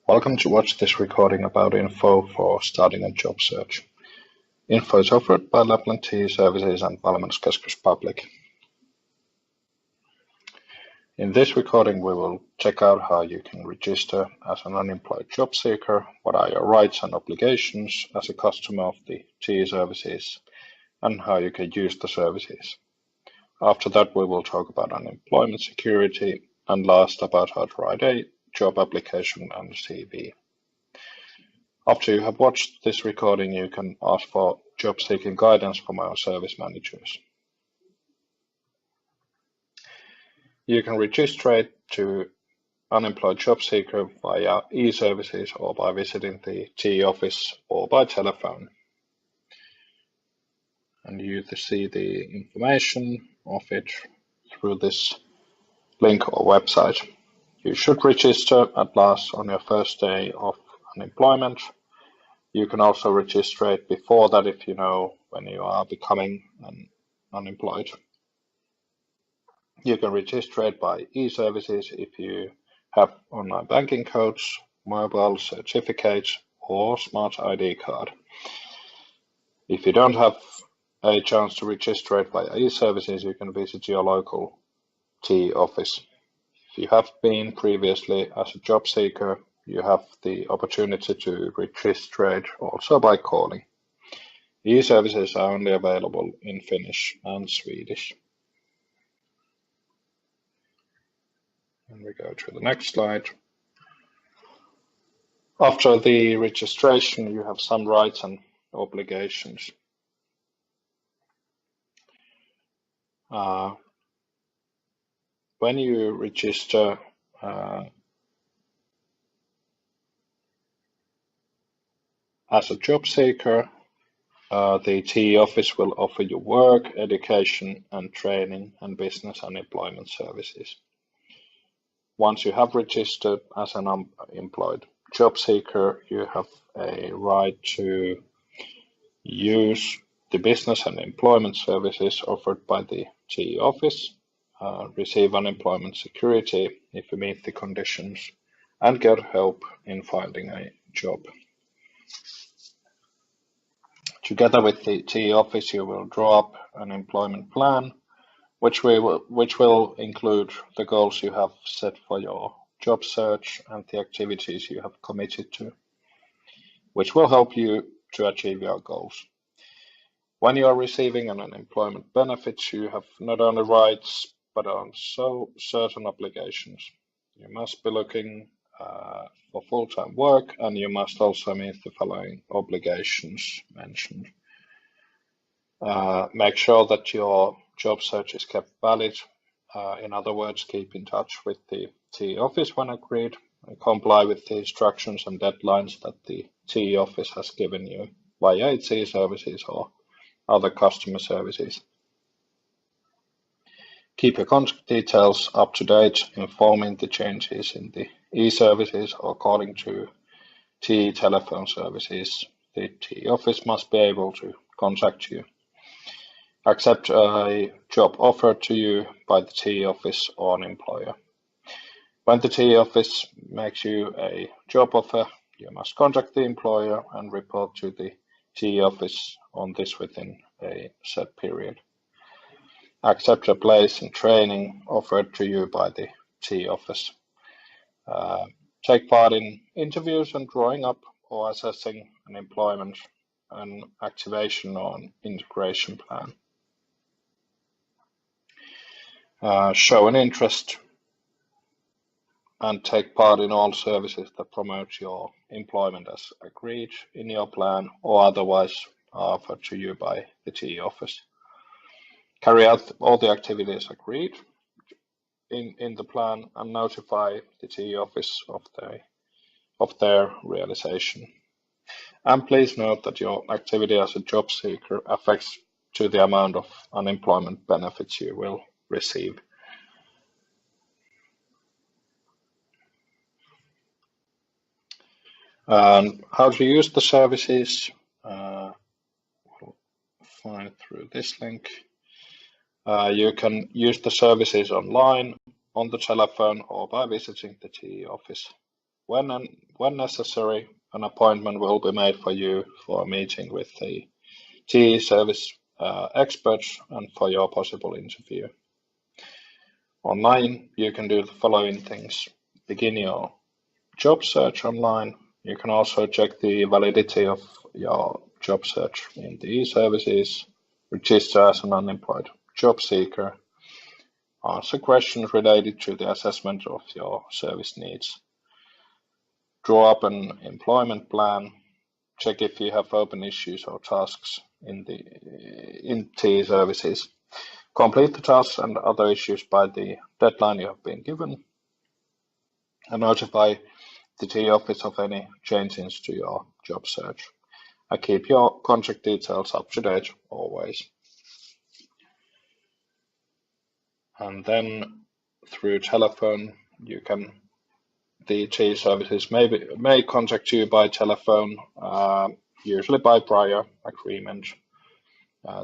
Welcome to watch this recording about info for starting a job search. Info is offered by Lapland TE Services and Valmennuskeskus Public. In this recording, we will check out how you can register as an unemployed job seeker, what are your rights and obligations as a customer of the TE Services, and how you can use the services. After that, we will talk about unemployment security, and last about how to write a job application and CV. After you have watched this recording, you can ask for job seeking guidance from our service managers. You can register to unemployed job seeker via e-services or by visiting the TE office or by telephone. And you see the information of it through this link or website. You should register at last on your first day of unemployment. You can also register it before that if you know when you are becoming unemployed. You can register it by e-services if you have online banking codes, mobile certificates, or smart ID card. If you don't have a chance to register it by e-services, you can visit your local TE office. If you have been previously as a job seeker, you have the opportunity to register it also by calling. E-services are only available in Finnish and Swedish. And we go to the next slide. After the registration, you have some rights and obligations. When you register as a job seeker, the TE office will offer you work, education, and training, and business and employment services. Once you have registered as an unemployed job seeker, you have a right to use the business and employment services offered by the TE office, receive unemployment security if you meet the conditions, and get help in finding a job. Together with the TE office, you will draw up an employment plan, which will include the goals you have set for your job search and the activities you have committed to, which will help you to achieve your goals. When you are receiving an unemployment benefits, you have not only rights, but also certain obligations. You must be looking for full-time work, and you must also meet the following obligations mentioned. Make sure that your job search is kept valid. In other words, keep in touch with the TE office when agreed, and comply with the instructions and deadlines that the TE office has given you via its e-services or other customer services. Keep your contact details up to date, informing the changes in the e-services or calling to TE telephone services. The TE office must be able to contact you. Accept a job offered to you by the TE office or an employer. When the TE office makes you a job offer, you must contact the employer and report to the TE office on this within a set period. Accept a place in training offered to you by the TE office. Take part in interviews and drawing up or assessing an employment and activation or an integration plan. Show an interest and take part in all services that promote your employment as agreed in your plan or otherwise offered to you by the TE office. Carry out all the activities agreed in the plan and notify the TE office of their realization. And please note that your activity as a job seeker affects to the amount of unemployment benefits you will receive. And how to use the services, we'll find through this link. You can use the services online, on the telephone, or by visiting the TE office. when necessary, an appointment will be made for you for a meeting with the TE service experts and for your possible interview. Online, you can do the following things. Begin your job search online. You can also check the validity of your job search in the e-services, register as an unemployed job seeker, answer questions related to the assessment of your service needs, draw up an employment plan, check if you have open issues or tasks in TE services, complete the tasks and other issues by the deadline you have been given, and notify the TE office of any changes to your job search. And keep your contact details up to date always. And then through telephone, the TE services may contact you by telephone, usually by prior agreement.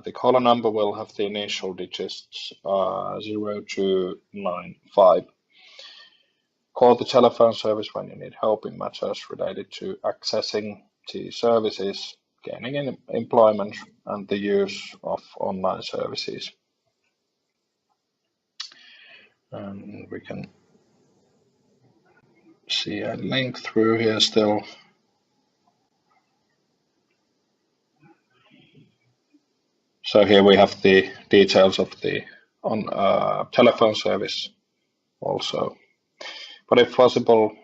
The caller number will have the initial digits 0295. Call the telephone service when you need help in matters related to accessing TE services, gaining employment, and the use of online services. And we can see a link through here still. So here we have the details of the telephone service also. But if possible,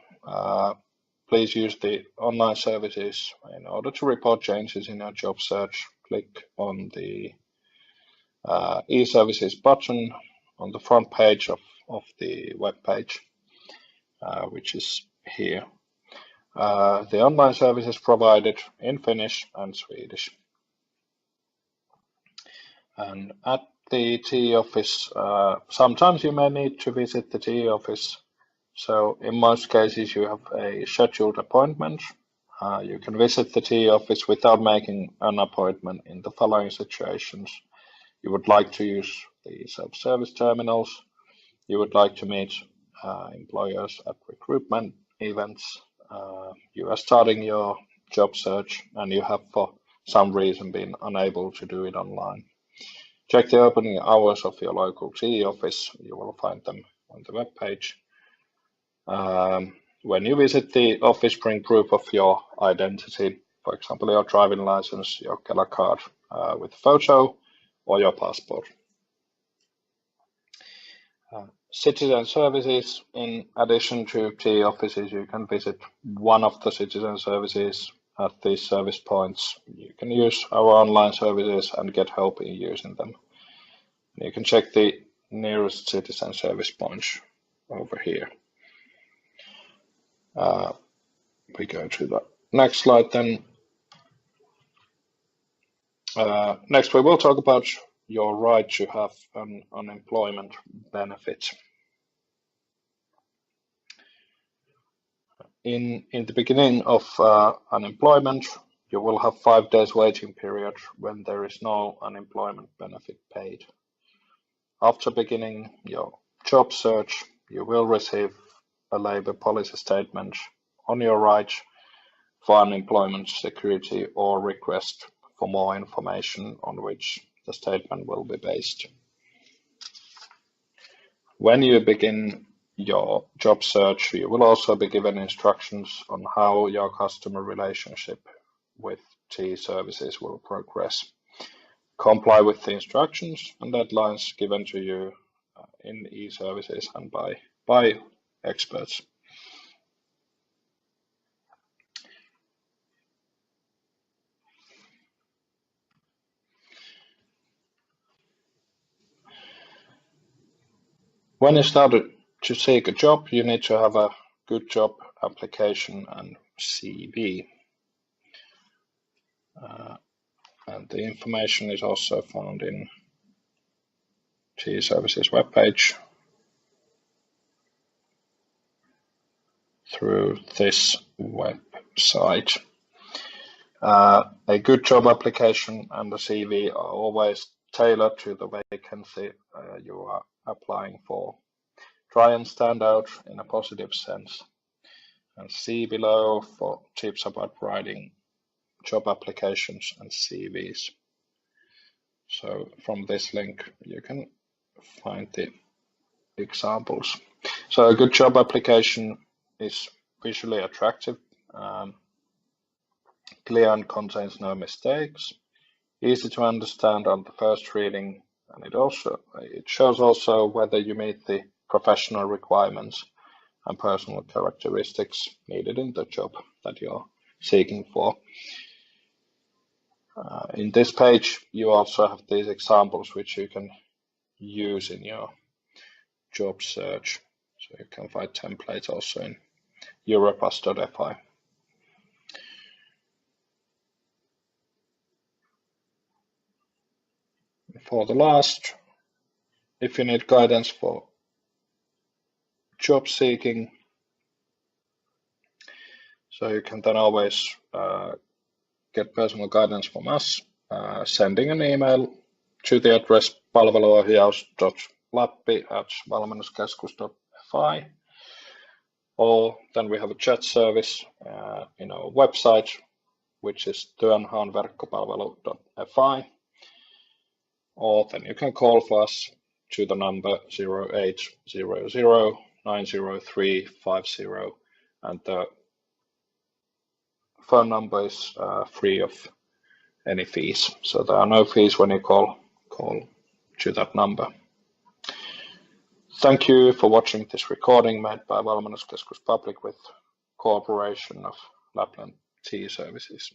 please use the online services. In order to report changes in your job search, click on the e-services button on the front page of the web page, which is here. The online service is provided in Finnish and Swedish. And at the TE office, sometimes you may need to visit the TE office. So in most cases, you have a scheduled appointment. You can visit the TE office without making an appointment in the following situations. You would like to use the self-service terminals. You would like to meet employers at recruitment events. You are starting your job search and you have for some reason been unable to do it online. Check the opening hours of your local TE office. You will find them on the web page. When you visit the office, bring proof of your identity, for example, your driving license, your Kela card with photo, or your passport. Citizen services, in addition to TE offices, you can visit one of the citizen services at these service points. You can use our online services and get help in using them. You can check the nearest citizen service points over here. We go to the next slide then. Next, we will talk about your right to have an unemployment benefit. In the beginning of unemployment, you will have 5 days waiting period when there is no unemployment benefit paid. After beginning your job search, you will receive a Labour policy statement on your right for unemployment security or request for more information on which the statement will be based. When you begin your job search, you will also be given instructions on how your customer relationship with TE services will progress. Comply with the instructions and deadlines given to you in e-services and by experts. When you start to seek a job, you need to have a good job application and CV. And the information is also found in TE services webpage through this website. A good job application and a CV are always tailored to the vacancy you are applying for. Try and stand out in a positive sense. and see below for tips about writing job applications and CVs. So from this link, you can find the examples. So a good job application is visually attractive, clear and contains no mistakes, easy to understand on the first reading, and it shows also whether you meet the professional requirements and personal characteristics needed in the job that you're seeking for. In this page, you also have these examples which you can use in your job search. So you can find templates also in Europass.fi. For the last, if you need guidance for job seeking, so you can then always get personal guidance from us, sending an email to the address palveluohjaus.lappi@valmennuskeskus.fi, or then we have a chat service in our website, which is työnhaunverkkopalvelu.fi, or then you can call for us to the number 0800 903 50, and the phone number is free of any fees. So there are no fees when you call to that number. Thank you for watching this recording made by Valmennuskeskus Public with cooperation of Lapland TE Services.